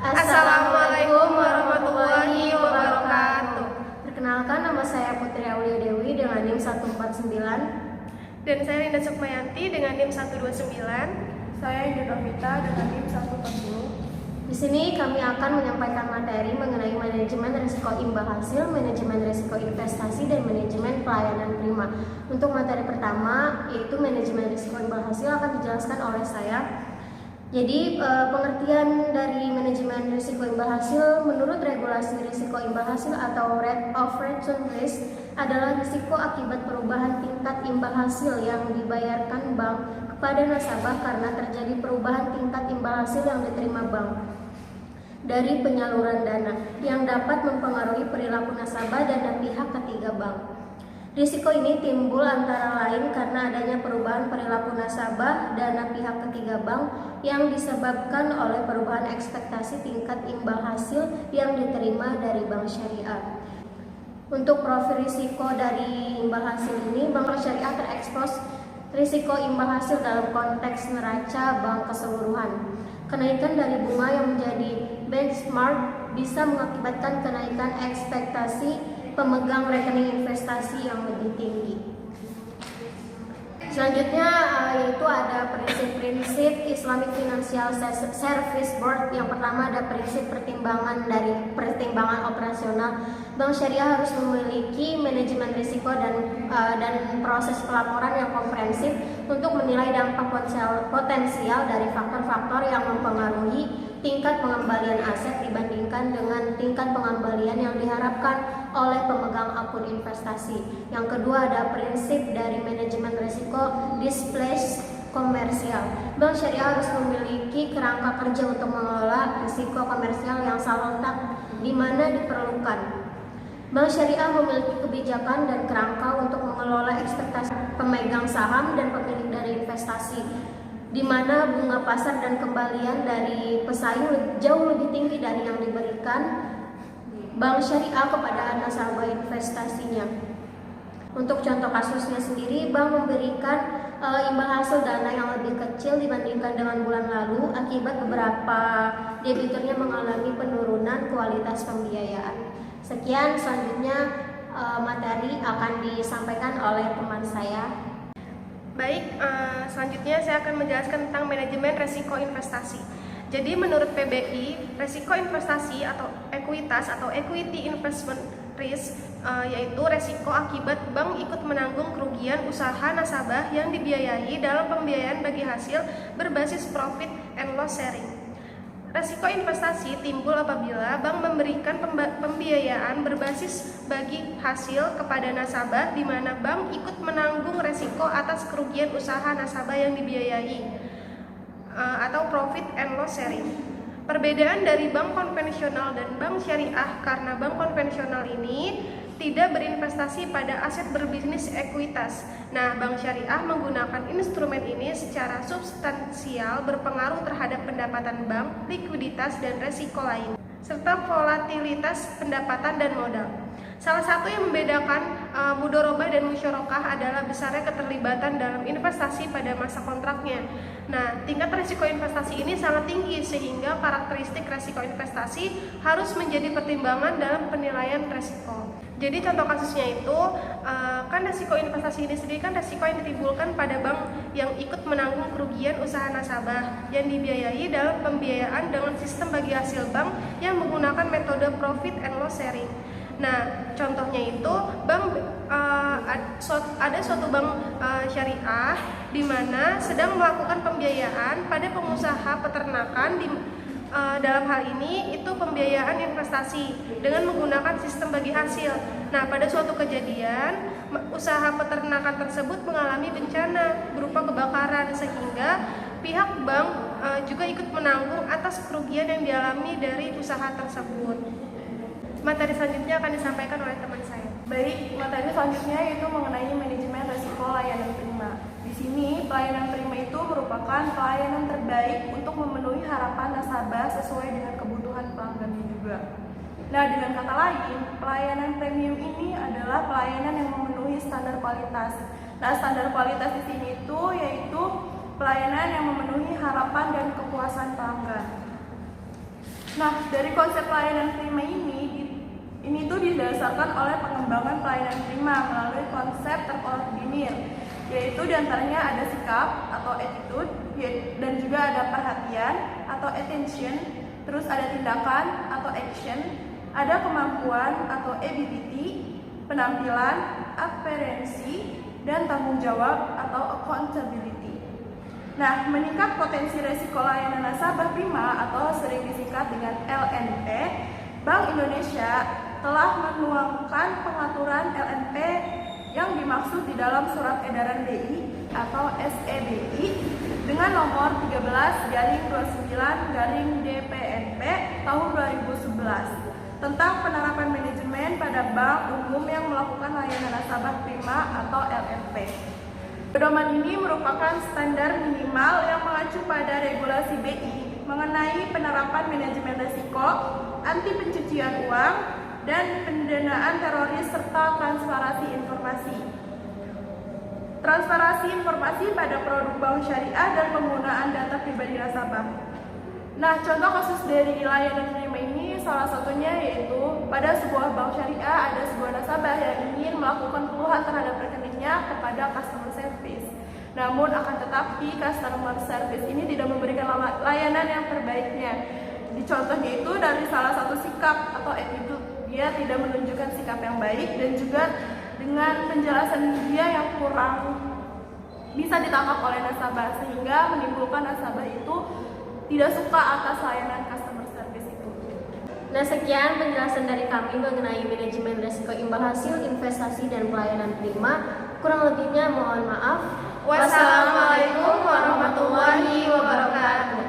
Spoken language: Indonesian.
Assalamualaikum warahmatullahi wabarakatuh. Perkenalkan, nama saya Putri Aulia Dewi dengan NIM 149. Dan saya Linda Sukmayanti dengan NIM 129. Saya Indah Novita dengan NIM 140. Di sini kami akan menyampaikan materi mengenai manajemen risiko imbal hasil, manajemen risiko investasi, dan manajemen pelayanan prima. Untuk materi pertama, yaitu manajemen risiko imbal hasil, akan dijelaskan oleh saya. Jadi pengertian dari manajemen risiko imbal hasil menurut regulasi risiko imbal hasil atau rate of return risk adalah risiko akibat perubahan tingkat imbal hasil yang dibayarkan bank kepada nasabah karena terjadi perubahan tingkat imbal hasil yang diterima bank dari penyaluran dana yang dapat mempengaruhi perilaku nasabah dan pihak ketiga bank. Risiko ini timbul antara lain karena adanya perubahan perilaku nasabah dan pihak ketiga bank yang disebabkan oleh perubahan ekspektasi tingkat imbal hasil yang diterima dari bank syariah. Untuk profil risiko dari imbal hasil ini, bank syariah terekspos risiko imbal hasil dalam konteks neraca bank keseluruhan. Kenaikan dari bunga yang menjadi benchmark bisa mengakibatkan kenaikan ekspektasi pemegang rekening investasi yang lebih tinggi. Selanjutnya yaitu ada prinsip-prinsip Islamic Financial Service Board. Yang pertama ada prinsip pertimbangan operasional. Bank syariah harus memiliki manajemen risiko dan proses pelaporan yang komprehensif untuk menilai dampak potensial dari faktor-faktor yang mempengaruhi tingkat pengembalian aset dibandingkan dengan tingkat pengembalian yang diharapkan oleh pemegang akun investasi. Yang kedua ada prinsip dari manajemen risiko displace komersial. Bank syariah harus memiliki kerangka kerja untuk mengelola risiko komersial yang serentak di mana diperlukan. Bank syariah memiliki kebijakan dan kerangka untuk mengelola ekspektasi pemegang saham dan pemilik dari investasi, di mana bunga pasar dan kembalian dari pesaing jauh lebih tinggi dari yang diberikan bank syariah kepada nasabah investasinya. Untuk contoh kasusnya sendiri, bank memberikan imbal hasil dana yang lebih kecil dibandingkan dengan bulan lalu akibat beberapa debiturnya mengalami penurunan kualitas pembiayaan. Sekian, selanjutnya materi akan disampaikan oleh teman saya. Baik, selanjutnya saya akan menjelaskan tentang manajemen risiko investasi. Jadi menurut PBI, risiko investasi atau ekuitas atau equity investment risk yaitu risiko akibat bank ikut menanggung kerugian usaha nasabah yang dibiayai dalam pembiayaan bagi hasil berbasis profit and loss sharing. Risiko investasi timbul apabila bank memberikan pembiayaan berbasis bagi hasil kepada nasabah di mana bank ikut menanggung risiko atas kerugian usaha nasabah yang dibiayai atau profit and loss sharing. Perbedaan dari bank konvensional dan bank syariah karena bank konvensional ini tidak berinvestasi pada aset berbisnis ekuitas. Nah, bank syariah menggunakan instrumen ini secara substansial berpengaruh terhadap pendapatan bank, likuiditas, dan resiko lain, serta volatilitas pendapatan dan modal. Salah satu yang membedakan mudorobah dan musyarakah adalah besarnya keterlibatan dalam investasi pada masa kontraknya. Nah, tingkat risiko investasi ini sangat tinggi sehingga karakteristik risiko investasi harus menjadi pertimbangan dalam penilaian risiko. Jadi contoh kasusnya itu kan risiko investasi ini sendiri kan risiko yang ditimbulkan pada bank yang ikut menanggung kerugian usaha nasabah yang dibiayai dalam pembiayaan dengan sistem bagi hasil bank yang menggunakan metode profit and loss sharing. Nah, contohnya itu ada suatu bank syariah di mana sedang melakukan pembiayaan pada pengusaha peternakan dalam hal ini itu pembiayaan investasi dengan menggunakan sistem bagi hasil. Nah, pada suatu kejadian usaha peternakan tersebut mengalami bencana berupa kebakaran sehingga pihak bank juga ikut menanggung atas kerugian yang dialami dari usaha tersebut. Materi selanjutnya akan disampaikan oleh teman saya. Baik, materi selanjutnya yaitu mengenai manajemen risiko layanan prima. Di sini, pelayanan prima itu merupakan pelayanan terbaik untuk memenuhi harapan nasabah sesuai dengan kebutuhan pelanggannya juga. Nah, dengan kata lain, pelayanan premium ini adalah pelayanan yang memenuhi standar kualitas. Nah, standar kualitas di sini itu yaitu pelayanan yang memenuhi harapan dan kepuasan pelanggan. Nah, dari konsep pelayanan prima ini tuh didasarkan oleh pengembangan pelayanan prima melalui konsep terkoordinir, yaitu diantaranya ada sikap atau attitude, dan juga ada perhatian atau attention, terus ada tindakan atau action, ada kemampuan atau ability, penampilan, appearance, dan tanggung jawab atau accountability. Nah, meningkat potensi resiko layanan nasabah prima atau sering disingkat dengan LNP, Bank Indonesia telah menuangkan pengaturan LNP yang dimaksud di dalam Surat Edaran BI atau SEBI dengan nomor 13/29/DPNP tahun 2011 tentang penerapan manajemen pada bank umum yang melakukan layanan nasabah prima atau LNP. Pedoman ini merupakan standar minimal yang mengacu pada regulasi BI mengenai penerapan manajemen risiko, anti pencucian uang, dan pendanaan teroris serta transparansi informasi. Transparansi informasi pada produk bank syariah dan penggunaan data pribadi nasabah. Nah, contoh kasus dari layanan prima ini salah satunya yaitu pada sebuah bank syariah ada sebuah nasabah yang ingin melakukan keluhan terhadap rekeningnya kepada customer service. Namun akan tetapi customer service ini tidak memberikan layanan yang terbaiknya. Di contohnya itu dari salah satu sikap atau attitude, dia tidak menunjukkan sikap yang baik dan juga dengan penjelasan dia yang kurang bisa ditangkap oleh nasabah sehingga menimbulkan nasabah itu tidak suka atas layanan customer service itu. Nah, sekian penjelasan dari kami mengenai manajemen risiko imbal hasil investasi dan pelayanan prima. Kurang lebihnya mohon maaf. Wassalamualaikum warahmatullahi wabarakatuh.